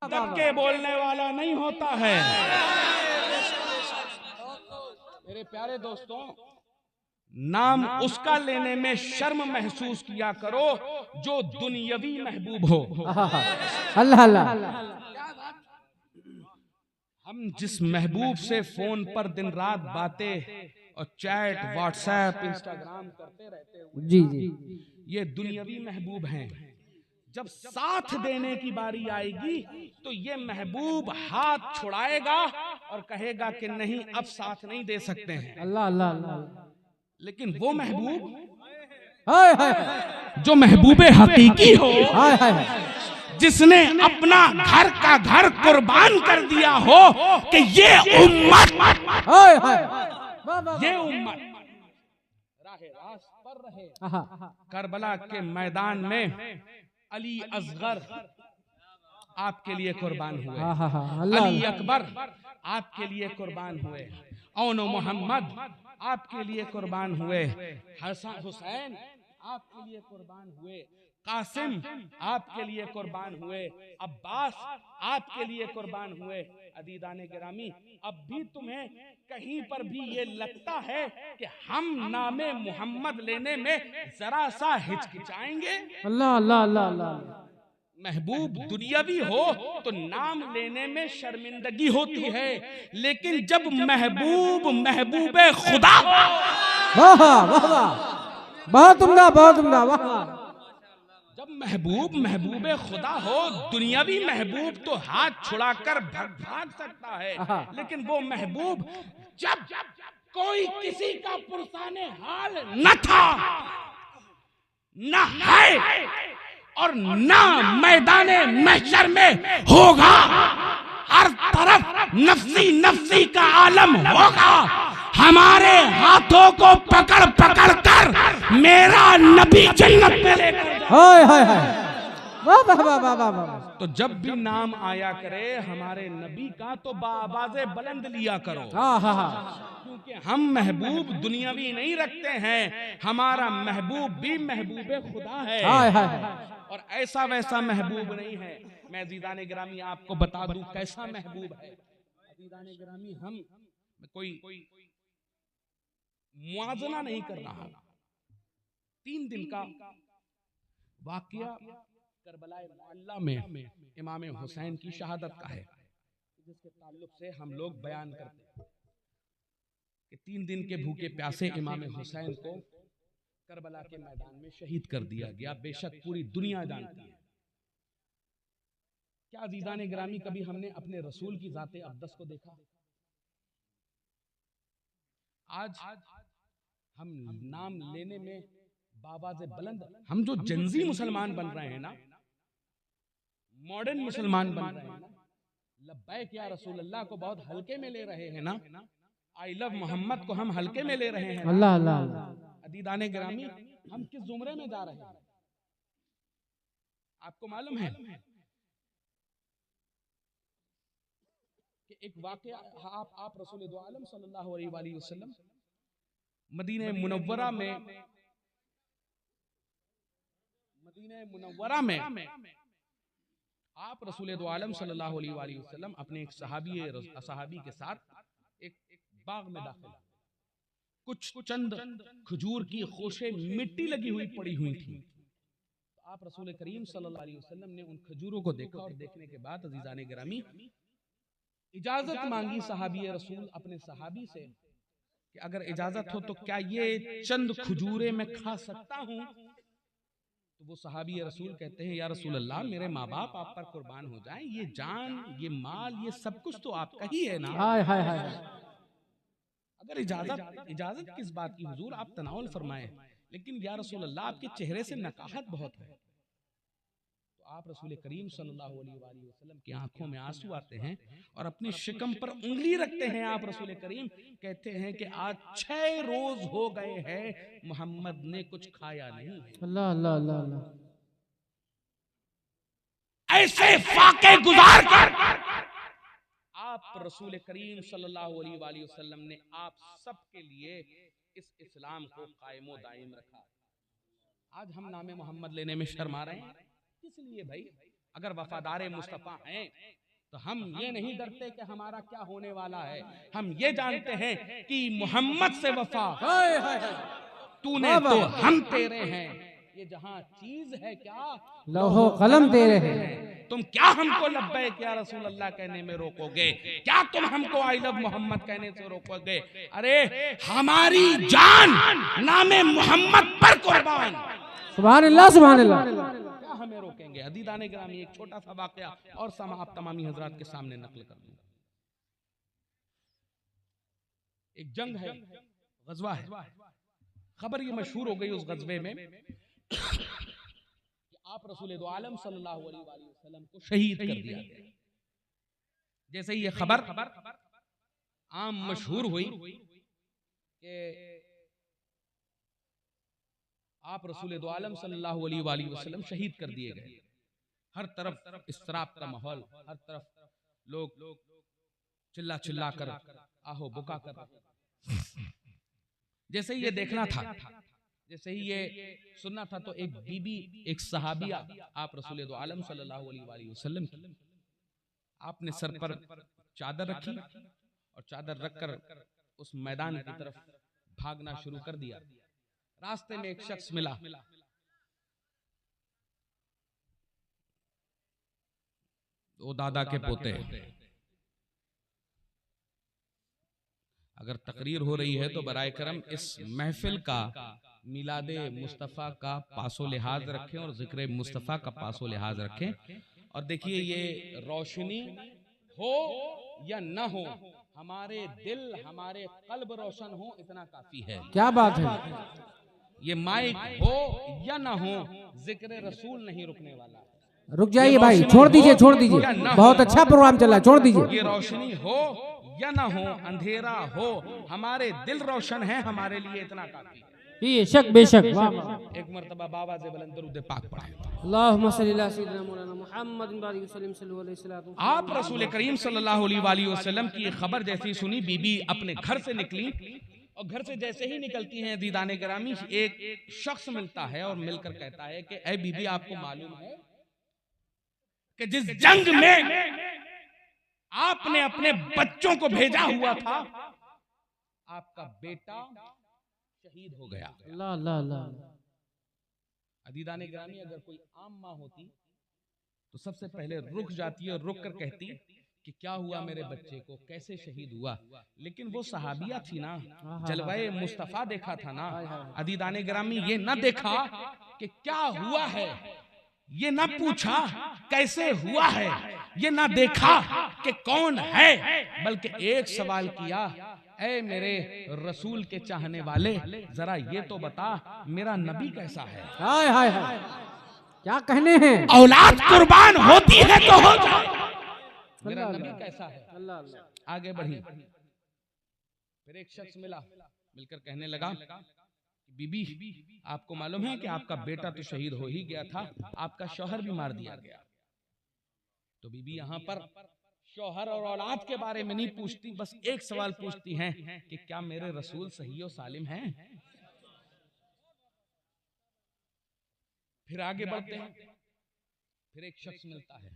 दब के बोलने वाला नहीं होता है। मेरे प्यारे दोस्तों, नाम उसका लेने में शर्म महसूस किया करो जो दुनियावी महबूब हो। अल्लाह अल्लाह। हम जिस महबूब से फोन पर दिन रात बातें और चैट, व्हाट्सएप, इंस्टाग्राम करते रहते हैं, जी जी, ये दुनियावी महबूब हैं। जब साथ देने की बारी आएगी तो ये महबूब हाथ छुड़ाएगा और कहेगा कि नहीं, अब साथ नहीं दे सकते हैं। अल्लाह अल्लाह अल्लाह। लेकिन वो महबूब हाय हाय जो महबूबे हकीकी हो, हाय हाय, जिसने अपना घर का घर कुर्बान कर दिया हो कि ये उम्मत, हाय हाय, ये उम्मत राहे रास्त पर रहे। करबला के मैदान में अली असगर आपके लिए कुर्बान हुए, अली अकबर आपके लिए कुर्बान हुए, औन मोहम्मद आपके लिए कुर्बान हुए, हसन हुसैन आपके लिए कुर्बान हुए, कासिम आपके लिए कुर्बान हुए, अब्बास आपके लिए कुर्बान हुए। अदीदाने गिरामी, अब भी तुम्हें कहीं पर भी ये लगता है कि हम नामे मोहम्मद लेने में जरा सा हिचकिचाएंगे? अल्लाह अल्लाह अल्लाह अल्लाह। महबूब दुनियावी हो तो नाम लेने में शर्मिंदगी होती है, लेकिन जब महबूब महबूबे खुदा हो, वाह वाह वाह, बहुत उम्दा बहुत उम्दा, वाह वाह। जब महबूब महबूबे खुदा हो, दुनियावी महबूब तो हाथ छुड़ाकर भाग सकता है, लेकिन वो महबूब जब कोई किसी का पुरसाने हाल न था, न है और ना मैदाने महशर में होगा, हर तरफ नफ्सी नफ्सी का आलम होगा, हमारे हाथों को पकड़ पकड़ कर मेरा नबी जन्नत में लेकर हाय हाय हाय, वाह वाह वाह वाह वाह वाह। तो जब भी नाम आया करे हमारे नबी का तो बाआवाज़े बुलंद लिया करो, क्योंकि हम महबूब दुनियावी नहीं रखते हैं, हमारा महबूब भी महबूबे खुदा है। हाय हाय हाय, और ऐसा वैसा महबूब नहीं है। मैं अज़ीज़ाने गिरामी आपको बता दूं कैसा महबूब है। अज़ीज़ाने गिरामी, हम कोई मुआजना नहीं कर रहा। 3 दिन का वाक़या करबलाए मुअल्ला में इमाम हुसैन की शहादत का है, जिसके ताल्लुक से हम लोग बयान करते हैं कि 3 दिन के भूखे प्यासे इमाम हुसैन को करबला के मैदान में शहीद कर दिया गया। बेशक पूरी दुनिया जानती है। क्या अज़ीज़ाने गिरामी कभी हमने अपने रसूल की ज़ाते अक़दस को देखा? आज हम नाम लेने में बाबाज़े बुलंद, हम जो जंजी मुसलमान बन रहे हैं ना, मॉडर्न मुसलमान बन रहे हैं ना, लब्बैक या रसूल अल्लाह को बहुत हल्के में ले रहे हैं ना, आई लव मोहम्मद को हम हल्के में ले रहे हैं। अल्लाह अल्लाह अल्लाह। अदीदाने गिरामी, हम किस जुमरे में जा रहे हैं आपको मालूम है कि एक वाकया, आप रसूल दो आलम सल्लल्लाहु अलैहि वसल्लम मदीने मुनव्वरा में आप रसूल दो आलम सल्लल्लाहु अलैहि वसल्लम अपने एक सहाबी के साथ एक बाग में दाखिल, कुछ चंद खजूर की खोशे मिट्टी लगी हुई पड़ी हुई थी। तो आप रसूल करीम सल्लल्लाहु अलैहि वसल्लम ने उन खजूरों को देखा और देखने के बाद अज़ीज़ाने गिरामी इजाजत मांगी सहाबी रसूल अपने सहाबी से कि अगर इजाजत हो तो क्या ये चंद खजूरें मैं खा सकता हूं? तो वो सहाबी रसूल कहते हैं, या रसूल अल्लाह, मेरे माँ बाप आप पर कुर्बान हो जाएं, ये जान, ये माल, ये सब कुछ तो आपका ही है ना। हाय हाय हाय, अगर इजाजत किस बात की हुजूर, आप तनावुल फरमाए, लेकिन या रसूल अल्लाह आपके चेहरे से नकाहत बहुत है। तो आप रसूल करीम सल्लल्लाहु अलैहि वसल्लम की आंखों में आंसू आते हैं और अपने शिकम पर उंगली रखते हैं। आप रसूल करीम कहते हैं कि आज 6 रोज हो गए हैं मोहम्मद ने कुछ खाया नहीं। अल्लाह अल्लाह अल्लाह अल्लाह। ऐसे फाके गुजार कर आप रसूल करीम सल्लल्लाहु अलैहि वसल्लम ने आप सबके लिए इस इस्लाम को कायमो दायम रखा। आज हम नामे मोहम्मद लेने में शर्मा रहे हैं, किस लिए भाई? अगर वफादार मुस्तफा हैं तो हम ये नहीं डरते कि हमारा क्या होने वाला है। हम ये जानते हैं कि मोहम्मद से वफा तूने तो हम तेरे हैं। ये जहां चीज है क्या लौहो कलम तेरे हैं। तुम क्या हमको लब्बैक या रसूल अल्लाह कहने में रोकोगे? क्या तुम हमको आई लव मोहम्मद कहने से रोकोगे? अरे हमारी जान नामे मोहम्मद पर कुर्बान। सुभान अल्लाह सुभान अल्लाह। क्या हमें रोकेंगे? अदीदाने गिरामी, एक छोटा सा वाकया और आप तमामी हजरात के सामने नकल कर दूं। एक जंग है, गजवा है। खबर ये मशहूर हो गई उस गजवे में कि आप रसूल दो आलम सल्लल्लाहु अलैहि वसल्लम को शहीद कर दिया गया। जैसे ही ये खबर आम मशहूर हुई कि आप रसूल दो आलम सल्लल्लाहु अलैहि वसल्लम शहीद कर दिए गए, हर तरफ इस्तराब का माहौल, हर तरफ लोग चिल्ला चिल्ला कर आहो बुका कर। जैसे ही ये देखना था, जैसे ही ये सुनना था, तो एक बीबी, एक सहाबिया आप रसूल दो आलम सल्लल्लाहु अलैहि वसल्लम की, आपने सर पर चादर रखी और चादर रखकर उस मैदान की तरफ भागना शुरू कर दिया। रास्ते में एक शख्स मिला, वो दादा के पोते हैं। अगर तकरीर हो रही है तो बराए करम इस महफिल का मिलादे मुस्तफ़ा का पासो लिहाज रखें और जिक्र मुस्तफ़ा का पासो लिहाज रखें। और देखिए, ये रोशनी हो या न हो, हमारे दिल, हमारे कल्ब रोशन हो, इतना काफी है। क्या बात है। ये माइक हो या न हो, जिक्र रसूल नहीं रुकने वाला। रुक जाइए भाई, छोड़ दीजिए छोड़ दीजिए, बहुत अच्छा प्रोग्राम चल रहा है, छोड़ दीजिए। ये रोशनी हो या ना हो, अंधेरा हो, हमारे दिल रोशन है, हमारे लिए इतना काफी है। बेशक बेशक। एक मर्तबा बाबा से बुलंद दरूद पाक पढ़ाएं। अल्लाहुम्मा सल्ली अला सय्यिदिना मौलाना मुहम्मद बारिक वसल्लम सल्लल्लाहु अलैहि वसल्लम। आप रसूल करीम सल्लल्लाहु अलैहि वसल्लम की खबर जैसी सुनी, बीबी अपने घर से निकली और घर से जैसे ही निकलती हैं दीदाने गिरामी, एक शख्स मिलता है और मिलकर कहता है कि ऐ बीबी, आपको मालूम है कि जिस जंग में आपने अपने बच्चों को भेजा हुआ था, आपका बेटा शहीद हो गया। अल्लाह अल्लाह अल्लाह। अदीदाने गिरामी, अगर कोई आम माँ होती तो सबसे पहले रुक जाती और रुक कर कहती कि क्या हुआ मेरे बच्चे को, कैसे शहीद हुआ। लेकिन वो सहाबिया थी ना, जलवाए मुस्तफा देखा था ना। अदीदाने गिरामी, ये ना देखा कि क्या हुआ है, ये ना पूछा कैसे हुआ है, ये ना देखा कि कौन है, बल्कि एक सवाल किया, ऐ मेरे रसूल के चाहने वाले, जरा ये तो बता मेरा नबी कैसा है। हाय हाय हाय, क्या कहने हैं। औलाद कुर्बान होती है तो हो जाए, मेरा नबी कैसा है। अल्लाह अल्लाह। आगे बढ़ी, फिर एक शख्स मिला, मिलकर कहने लगा, बीबी आपको मालूम है कि आपका बेटा तो शहीद हो ही गया था, आपका शौहर भी मार दिया गया। तो बीबी यहाँ पर शौहर और औलाद के बारे में नहीं पूछती, बस एक सवाल पूछती हैं कि क्या मेरे रसूल सही और सालिम हैं। फिर आगे बढ़ते हैं, फिर एक शख्स मिलता है,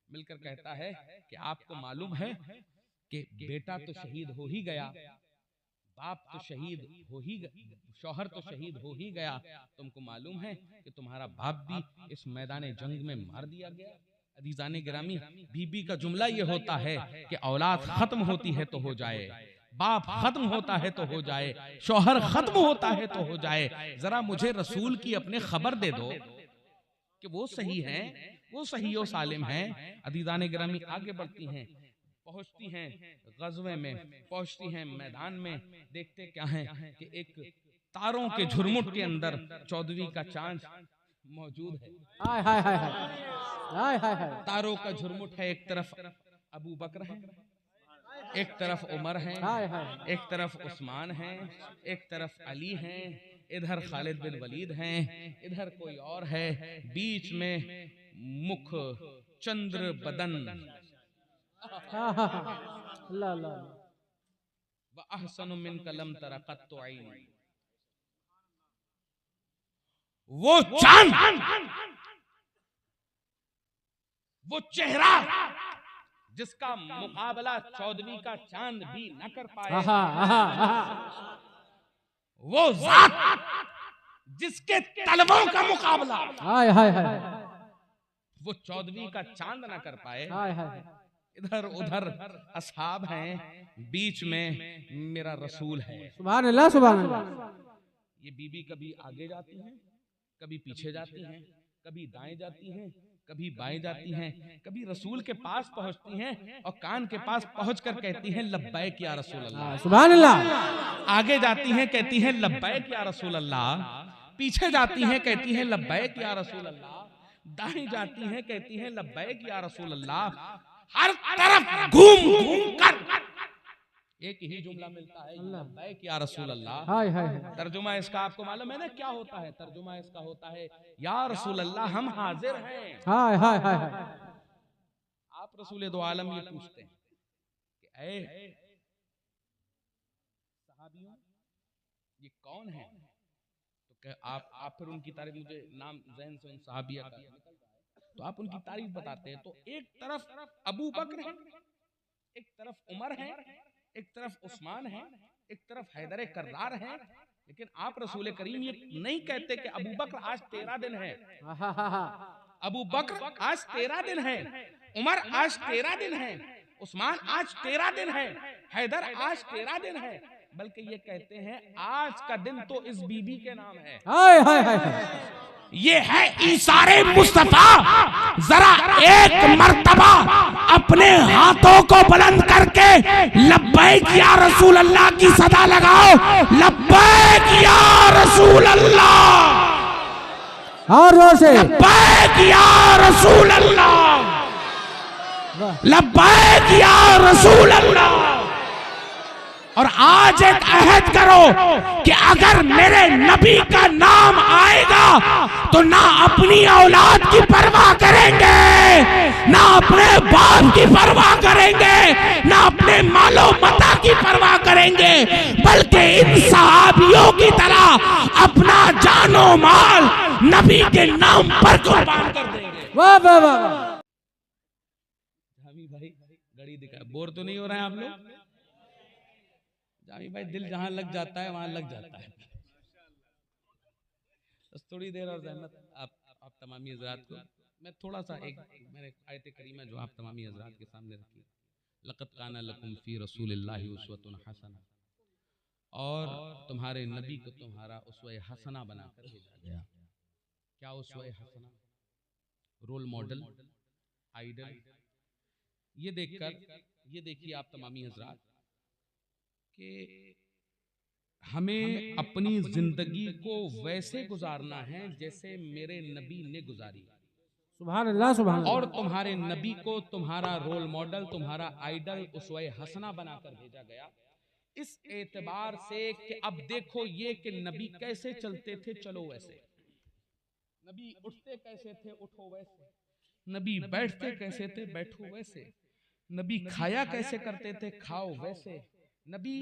मिलकर कहता है कि आपको मालूम है कि बेटा तो शहीद हो ही गया, बाप तो शहीद हो ही गया, शौहर तो शहीद हो ही गया, तुमको मालूम है कि तुम्हारा बाप भी इस मैदान जंग में मार दिया गया। अदीजाने गिरामी, बीबी का जुमला ये होता है कि औलाद खत्म होती है तो हो जाए, बाप खत्म होता है तो हो जाए, शौहर खत्म होता है तो हो जाए, जरा मुझे रसूल की अपने खबर दे दो कि वो सही हैं, वो सही और सालिम हैं। अदीजाने गिरामी आगे बढ़ती हैं, पहुंचती हैं गज़वे में, पहुंचती हैं मैदान में, देखते क्या है कि एक तारों के झुरमुट के अंदर 14वीं का चांद मौजूद है। हाय हाय हाय हाय हाय हाय हाय। तारों का झुरमुट है, एक तरफ अबू बकर है, एक तरफ उमर है, एक तरफ उस्मान है, एक तरफ अली है, इधर खालिद बिन वलीद हैं, इधर कोई और है, बीच में मुख चंद्र बदन अल्लाह अल्लाह। व अहसनु मिन कलम तरा कत्तु ऐन, वो चांद वो चेहरा जिसका मुकाबला 14वीं का चांद भी न कर पाए, आहा आहा आहा वो जात जिसके तलवों का मुकाबला हाय हाय हाय वो 14वीं का चांद ना कर पाए। हाय हाय इधर उधर असहाब हैं, बीच में मेरा रसूल है। सुभान अल्लाह सुभान अल्लाह। ये बीबी कभी आगे जाती हैं, कभी पीछे जाती हैं, कभी दाएं जाती हैं, कभी बाएं जाती हैं, कभी रसूल के पास पहुंचती हैं और कान के पास पहुंचकर कहती हैं लब्बैक या रसूल अल्लाह। सुभान अल्लाह। आगे जाती हैं, कहती हैं लब्बैक या रसूल अल्लाह। पीछे जाती हैं, कहती हैं लब्बैक या रसूल अल्लाह। दाएं जाती हैं, कहती हैं लब्बैक या रसूल अल्लाह। हर तरफ घूम घूम कर एक ही जुमला मिलता है, लब्बैक या रसूल अल्लाह। हाय हाय तर्जुमा इसका आपको मालूम है ना क्या होता है? तर्जुमा इसका होता है या रसूल अल्लाह हम हाजिर हैं। हाय हाय हाय हाय। आप रसूल दो आलम ये पूछते हैं कि ऐ सहाबियों ये कौन है? तो आप फिर उनकी तारीफ, मुझे नाम ज़हन से उन सहाबिया का निकल रहा है, तो आप उनकी तारीफ बताते हैं। तो एक तरफ अबू बकर है, एक तरफ उमर है, एक तरफ उस्मान है, एक तरफ हैदर कर्रार है। लेकिन आप रसूल करीम ये नहीं कहते कि अबू बकर आज 13 दिन है, अबू बकर आज 13 दिन है, उमर आज 13 दिन है, उस्मान आज 13 दिन है, हैदर आज 13 दिन है, बल्कि ये कहते हैं आज का दिन तो इस बीबी के नाम है। हाय हाय हाय। ये है इशारे मुस्तफा। जरा एक मर्तबा अपने हाथों को बुलंद करके लब्बैक या रसूल अल्लाह की सदा लगाओ। लब्बैक या रसूल अल्लाह, और जोर से लब्बैक या रसूल अल्लाह, लब्बैक या रसूल अल्लाह। और आज एक अहद करो कि अगर मेरे नबी का नाम आएगा तो ना अपनी औलाद की परवाह करेंगे, ना अपने बाप की परवाह करेंगे, ना अपने मालो मता की परवाह करेंगे, बल्कि इन सहाबियों की तरह अपना जानो माल नबी के नाम पर कुर्बान कर देंगे। वाह वाह वाह। भाई घड़ी दिखा, बोर तो नहीं हो रहे हैं आप लोग? जामी भाई दिल जहां लग जाता है वहां लग जाता है। बस थोड़ी देर और ज़हमत आप तमामी हज़रात को मैं थोड़ा सा एक मैंने आयत करीमा जो आप तमामी हज़रात के सामने रखी, लक़द काना लकुम फ़ी रसूलिल्लाहि उस्वतुन हसना, और तुम्हारे नबी को तुम्हारा उसवे हसना बनाकर भेजा गया। क्या उसवे हसना? Role model, idol. ये देखिए आप तमामी हज़रात कि हमें अपनी जिंदगी को वैसे गुजारना है जैसे मेरे नबी ने गुजारी। सुभान अल्लाह सुभान अल्लाह। और तुम्हारे नबी को तुम्हारा रोल मॉडल, तुम्हारा आइडल, उसवे हसना बनाकर भेजा गया। इस एतबार से कि अब देखो ये कि नबी कैसे चलते थे, चलो वैसे। नबी उठते कैसे थे, उठो वैसे। नबी बैठते कैसे थे, बैठो वैसे। नबी खाया कैसे करते थे, खाओ वैसे। नबी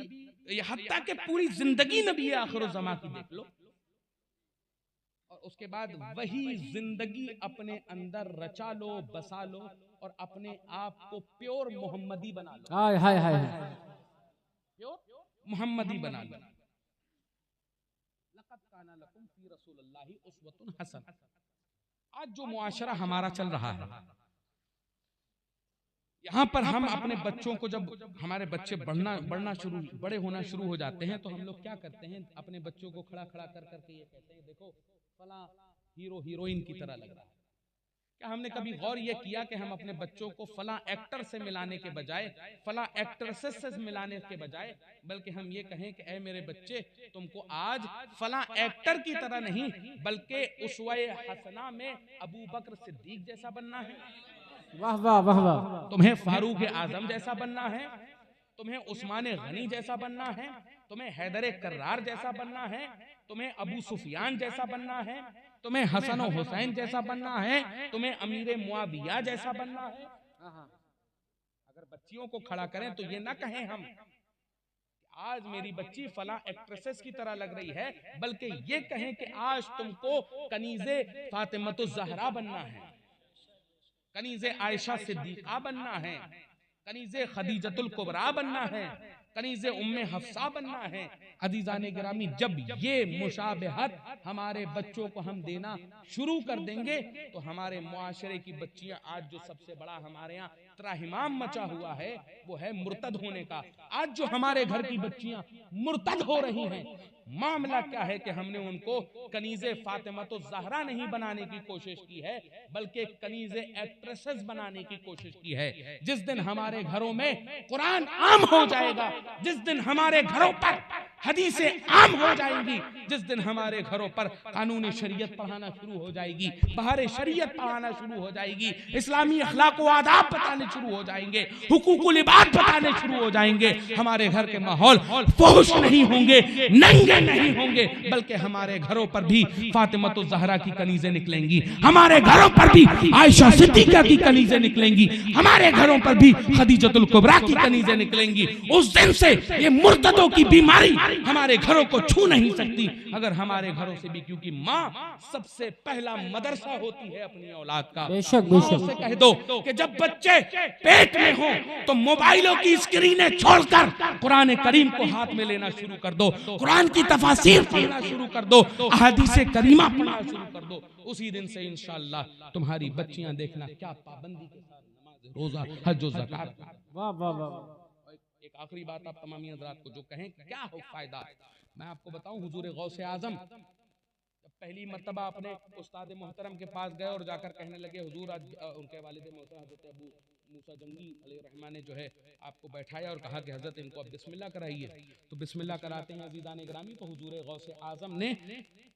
हत्ता के पूरी जिंदगी नबी आखिर ज़मा की देख लो, और उसके बाद वही जिंदगी अपने अंदर रचा लो, बसा लो, और अपने आप को प्योर मोहम्मदी बना लो। हाय हाय हाय। प्योर मोहम्मदी बना लो। लक़द काना लकुम फ़ी रसूलिल्लाहि उस्वतुन हसना। आज जो मुआशरा हमारा चल रहा है, यहाँ पर हम अपने बच्चों को, जब हमारे बच्चे बड़े होना शुरू हो जाते हैं, तो हम लोग क्या करते हैं, अपने बच्चों को खड़ा खड़ा कर करके ये कहते हैं देखो फला हीरो हीरोइन की तरह लग रहा है। क्या हमने कभी गौर ये किया कि हम अपने बच्चों को फला एक्टर से मिलाने के बजाय, फला एक्ट्रेसेस से मिलाने के बजाय, बल्कि हम ये कहें कि ऐ मेरे बच्चे, तुमको आज फला एक्टर की तरह नहीं बल्कि उसवे हसना में अबू बकर सिद्दीक जैसा बनना है। वाह वाह वाह वाह। तुम्हें फारूक आजम जैसा बनना है, तुम्हें उस्मान गनी जैसा बनना है, तुम्हें हैदर कर्रार जैसा बनना है, तुम्हें अबू सुफियान जैसा बनना है, तुम्हें हसन और हुसैन जैसा बनना है, तुम्हें अमीर मुआविया जैसा बनना है। अगर बच्चियों को खड़ा करें तो ये ना कहें हम आज मेरी बच्ची फला एक्ट्रेसेस की तरह लग रही है, बल्कि ये कहें कि आज तुमको कनीज़े फातिमतुज़ ज़हरा बनना है। कनीज़े आयशा सिद्दीक़ा बनना है, कनीज़े खदीजतुल कुबरा बनना है, कनीज़े उम्मे हफ्सा बनना है। अज़ीज़ाने गिरामी, जब ये मुशाबहत हमारे बच्चों को हम देना शुरू कर देंगे तो हमारे मुआशरे की बच्चियां, आज जो सबसे बड़ा हमारे यहाँ त्राहिमाम मचा हुआ है वो है मुर्तद होने का। आज जो हमारे घर की बच्चियां मुर्तद हो रही हैं, मामला क्या है कि हमने उनको कनीज़े फातिमातुज़ ज़हरा नहीं बनाने की कोशिश की है, बल्कि कनीज़े एक्ट्रेसेस बनाने की कोशिश की है। जिस दिन हमारे घरों में कुरान आम हो जाएगा, जिस दिन हमारे घरों पर हदीसें आम हो जाएंगी, जिस दिन हमारे घरों पर कानून शरीयत पढ़ाना शुरू हो जाएगी, बहार शरीयत पढ़ाना शुरू हो जाएगी, इस्लामी अखलाक व आदाब बताने शुरू हो जाएंगे, हुकूकुल इबाद बताने शुरू हो जाएंगे, हमारे घर के माहौल फहुश नहीं होंगे, नंगे नहीं होंगे, बल्कि हमारे घरों पर भी फातिमातुज़ ज़हरा की कनीज़ें निकलेंगी, हमारे घरों पर भी आयशा सिद्दीक़ा की कनीज़ें निकलेंगी, हमारे घरों पर भी खदीजतुल कुबरा की कनीज़ें निकलेंगी। उस दिन से ये मुर्तदों की बीमारी हमारे घरों को छू नहीं सकती, अगर हमारे घरों से भी, क्योंकि माँ सबसे पहला मदरसा होती है अपनी औलाद का। बेशक माँ बेशक। से कह दो कि जब बच्चे पेट में हो तो मोबाइलों की स्क्रीनें छोड़कर कुरान करीम को हाथ में लेना शुरू कर दो, कुरान की तफासीर पढ़ना शुरू कर दो, अहादीसे करीमा पढ़ना शुरू कर दो। उसी दिन से इंशाअल्लाह तुम्हारी बच्चियां देखना क्या पाबंदी के साथ नमाज, रोजा, हज, ज़कात। वाह वाह वाह। एक आखिरी बात आप तमामी हज़रात को जो कहें क्या हो फायदा, मैं आपको बताऊं, हुजूर गौसे आजम जब पहली मर्तबा अपने उस्ताद मोहतरम के पास गए और जाकर कहने लगे, हुजूर आज उनके वालिद मोहतरम हज़रत अबू मूसा जंगी अलैहिर्रहमा ने जो है आपको बैठाया और कहा कि हज़रत इनको अब बिस्मिल्लाह कराइए। तो बिस्मिल्लाह कराते हैं अज़ीज़ाने गिरामी, तो हुजूर गौसे आजम ने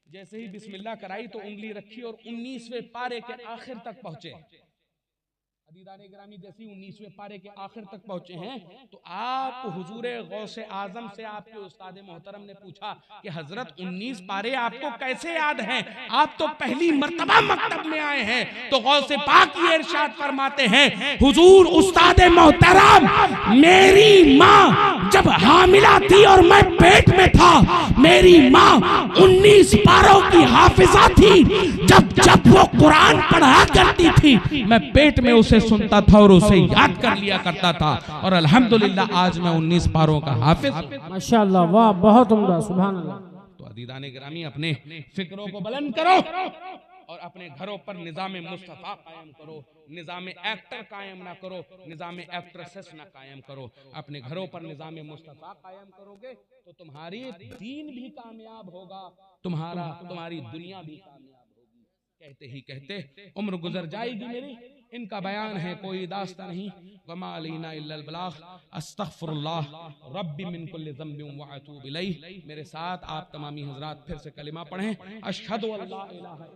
जैसे ही बिस्मिल्लाह कराई तो उंगली रखी और 19वें पारे के आखिर तक पहुंचे। अज़ीज़ाने गिरामी, जैसे 19वें पारे के आखिर तक पहुंचे हैं तो आप हुजूरे गौसे आजम से आपके उस्ताद मोहतरम ने पूछा कि हजरत 19 पारे आपको कैसे याद हैं, आप तो पहली मर्तबा मकतब में आए हैं। तो गौसे पाक ये इरशाद फरमाते हैं, हुजूर उस्ताद मोहतरम, मेरी माँ जब हामिला थी और मैं पेट में था, मेरी माँ 19 पारों की हाफिजा थी। जब जब वो कुरान पढ़ा करती थी मैं पेट में उसे सुनता था और उसे याद कर लिया करता था, और अल्हम्दुलिल्लाह आज मैं 19 पारों का हाफिज। माशाअल्लाह, वाह, बहुत उम्दा, सुभान अल्लाह। तो अज़ीज़ाने गिरामी, अपने फिक्रों को बुलंद करो और अपने घरों पर निज़ाम मुस्तफ़ा कायम करो, निज़ाम एक्टर कायम ना करो, निज़ाम एक्ट्रेसेस ना कायम करो। अपने घरों पर निज़ाम मुस्तफ़ा कायम करोगे तो तुम्हारी दीन भी कामयाब होगा, तुम्हारी दुनिया भी कामयाब होगी। कहते ही कहते उम्र गुजर जाएगी मेरी, इनका बयान है कोई दास्ता नहीं। वमा अलैना इल्लल बलाग, अस्तगफिरुल्लाह रब्बी मिन कुल्लि ज़ंबिन व अतूबु इलैह। मेरे साथ आप तमामी हज़रात फिर से कलिमा पढ़ें, अशहदु अल्ला इलाहा